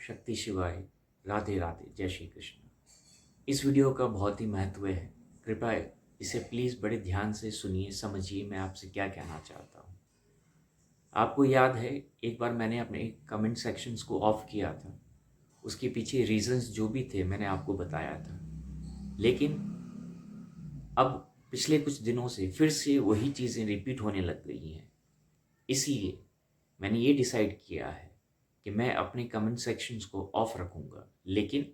शक्ति शिवाय। राधे राधे, जय श्री कृष्ण। इस वीडियो का बहुत ही महत्व है, कृपया इसे प्लीज़ बड़े ध्यान से सुनिए, समझिए मैं आपसे क्या कहना चाहता हूँ। आपको याद है एक बार मैंने अपने कमेंट सेक्शंस को ऑफ किया था, उसके पीछे रीजंस जो भी थे मैंने आपको बताया था। लेकिन अब पिछले कुछ दिनों से फिर से वही चीज़ें रिपीट होने लग गई हैं। इसलिए मैंने ये डिसाइड किया है कि मैं अपने कमेंट सेक्शंस को ऑफ रखूँगा। लेकिन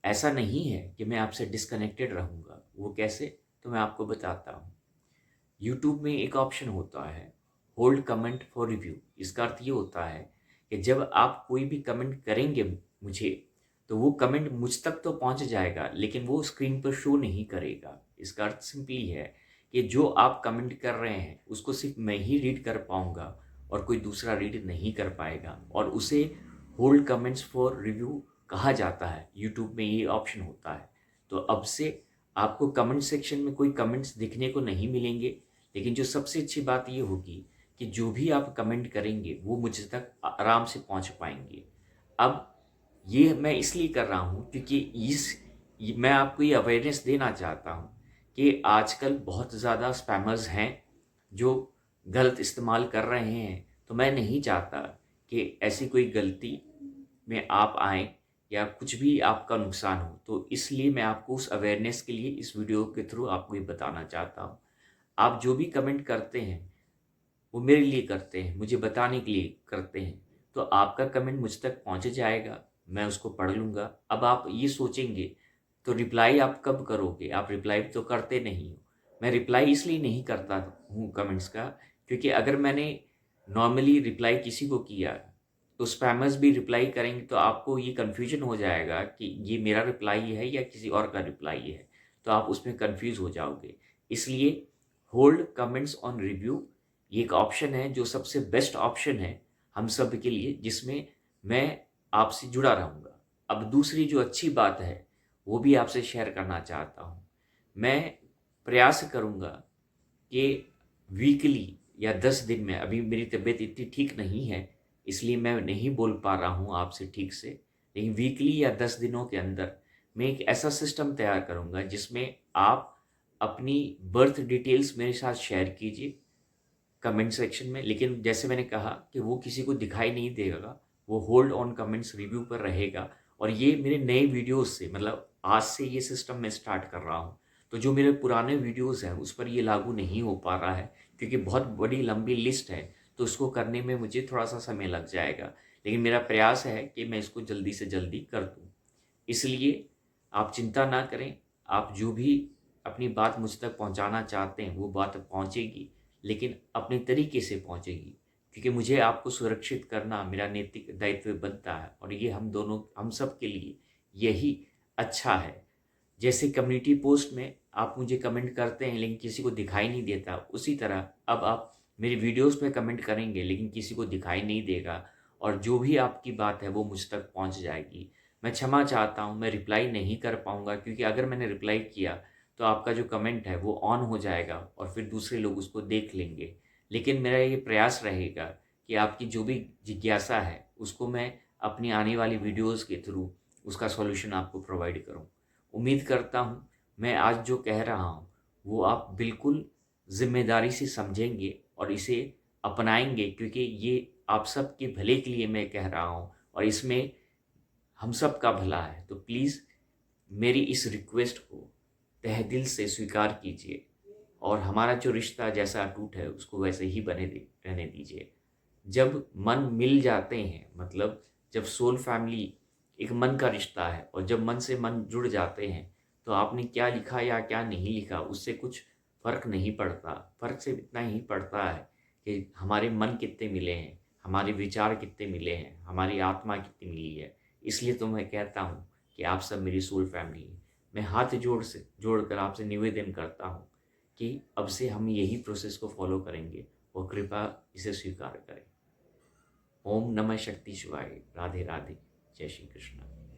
ऐसा नहीं है कि मैं आपसे डिस्कनेक्टेड रहूँगा। वो कैसे, तो मैं आपको बताता हूँ। यूट्यूब में एक ऑप्शन होता है होल्ड कमेंट फॉर रिव्यू। इसका अर्थ ये होता है कि जब आप कोई भी कमेंट करेंगे मुझे, तो वो कमेंट मुझ तक तो पहुँच जाएगा लेकिन वो स्क्रीन पर शो नहीं करेगा। इसका अर्थ सिंपली है कि जो आप कमेंट कर रहे हैं उसको सिर्फ मैं ही रीड कर पाऊँगा और कोई दूसरा रीड नहीं कर पाएगा, और उसे होल्ड कमेंट्स फॉर रिव्यू कहा जाता है। यूट्यूब में ये ऑप्शन होता है। तो अब से आपको कमेंट सेक्शन में कोई कमेंट्स दिखने को नहीं मिलेंगे, लेकिन जो सबसे अच्छी बात ये होगी कि जो भी आप कमेंट करेंगे वो मुझ तक आराम से पहुंच पाएंगे। अब ये मैं इसलिए कर रहा हूँ क्योंकि मैं आपको ये अवेयरनेस देना चाहता हूँ कि आजकल बहुत ज़्यादा स्पैमर्स हैं जो गलत इस्तेमाल कर रहे हैं। तो मैं नहीं चाहता कि ऐसी कोई गलती में आप आएँ या कुछ भी आपका नुकसान हो। तो इसलिए मैं आपको उस अवेयरनेस के लिए इस वीडियो के थ्रू आपको ये बताना चाहता हूँ। आप जो भी कमेंट करते हैं वो मेरे लिए करते हैं, मुझे बताने के लिए करते हैं। तो आपका कमेंट मुझ तक पहुँच जाएगा, मैं उसको पढ़ लूँगा। अब आप ये सोचेंगे तो रिप्लाई आप कब करोगे? आप रिप्लाई तो करते नहीं हो। मैं रिप्लाई इसलिए नहीं करता हूँ कमेंट्स का, क्योंकि अगर मैंने नॉर्मली रिप्लाई किसी को किया तो स्पैमर्स भी रिप्लाई करेंगे तो आपको ये कन्फ्यूजन हो जाएगा कि ये मेरा रिप्लाई है या किसी और का रिप्लाई है। तो आप उसमें कन्फ्यूज़ हो जाओगे। इसलिए होल्ड कमेंट्स ऑन रिव्यू ये एक ऑप्शन है जो सबसे बेस्ट ऑप्शन है हम सब के लिए, जिसमें मैं आपसे जुड़ा रहूँगा। अब दूसरी जो अच्छी बात है वो भी आपसे शेयर करना चाहता हूँ। मैं प्रयास करूँगा कि वीकली या 10 दिन में, अभी मेरी तबीयत इतनी ठीक नहीं है इसलिए मैं नहीं बोल पा रहा हूँ आपसे ठीक से, लेकिन वीकली या 10 दिनों के अंदर मैं एक ऐसा सिस्टम तैयार करूँगा जिसमें आप अपनी बर्थ डिटेल्स मेरे साथ शेयर कीजिए कमेंट सेक्शन में। लेकिन जैसे मैंने कहा कि वो किसी को दिखाई नहीं देगा, वो होल्ड ऑन कमेंट्स रिव्यू पर रहेगा। और ये मेरे नए वीडियोस से, मतलब आज से ये सिस्टम मैं स्टार्ट कर रहा हूँ। तो जो मेरे पुराने वीडियोस हैं उस पर ये लागू नहीं हो पा रहा है क्योंकि बहुत बड़ी लंबी लिस्ट है, तो उसको करने में मुझे थोड़ा सा समय लग जाएगा। लेकिन मेरा प्रयास है कि मैं इसको जल्दी से जल्दी कर दूँ। इसलिए आप चिंता ना करें, आप जो भी अपनी बात मुझ तक पहुँचाना चाहते हैं वो बात पहुँचेगी, लेकिन अपने तरीके से पहुँचेगी, क्योंकि मुझे आपको सुरक्षित करना मेरा नैतिक दायित्व बनता है और ये हम सब के लिए यही अच्छा है। जैसे कम्युनिटी पोस्ट में आप मुझे कमेंट करते हैं लेकिन किसी को दिखाई नहीं देता, उसी तरह अब आप मेरी वीडियोस पे कमेंट करेंगे लेकिन किसी को दिखाई नहीं देगा, और जो भी आपकी बात है वो मुझ तक पहुंच जाएगी। मैं क्षमा चाहता हूं, मैं रिप्लाई नहीं कर पाऊंगा क्योंकि अगर मैंने रिप्लाई किया तो आपका जो कमेंट है वो ऑन हो जाएगा और फिर दूसरे लोग उसको देख लेंगे। लेकिन मेरा ये प्रयास रहेगा कि आपकी जो भी जिज्ञासा है उसको मैं अपनी आने वाली वीडियोज़ के थ्रू उसका सॉल्यूशन आपको प्रोवाइड करूँ। उम्मीद करता हूँ मैं आज जो कह रहा हूँ वो आप बिल्कुल ज़िम्मेदारी से समझेंगे और इसे अपनाएंगे, क्योंकि ये आप सब के भले के लिए मैं कह रहा हूँ और इसमें हम सब का भला है। तो प्लीज़ मेरी इस रिक्वेस्ट को तहे दिल से स्वीकार कीजिए और हमारा जो रिश्ता जैसा अटूट है उसको वैसे ही रहने दीजिए। जब मन मिल जाते हैं, मतलब जब सोल फैमिली एक मन का रिश्ता है और जब मन से मन जुड़ जाते हैं, तो आपने क्या लिखा या क्या नहीं लिखा उससे कुछ फ़र्क नहीं पड़ता। फ़र्क सिर्फ इतना ही पड़ता है कि हमारे मन कितने मिले हैं, हमारे विचार कितने मिले हैं, हमारी आत्मा कितनी मिली है। इसलिए तो मैं कहता हूँ कि आप सब मेरी सोल फैमिली हैं। मैं हाथ जोड़कर आपसे निवेदन करता हूँ कि अब से हम यही प्रोसेस को फॉलो करेंगे और कृपया इसे स्वीकार करें। ओम नमः शक्ति शिवाय। राधे राधे, जय श्री कृष्ण।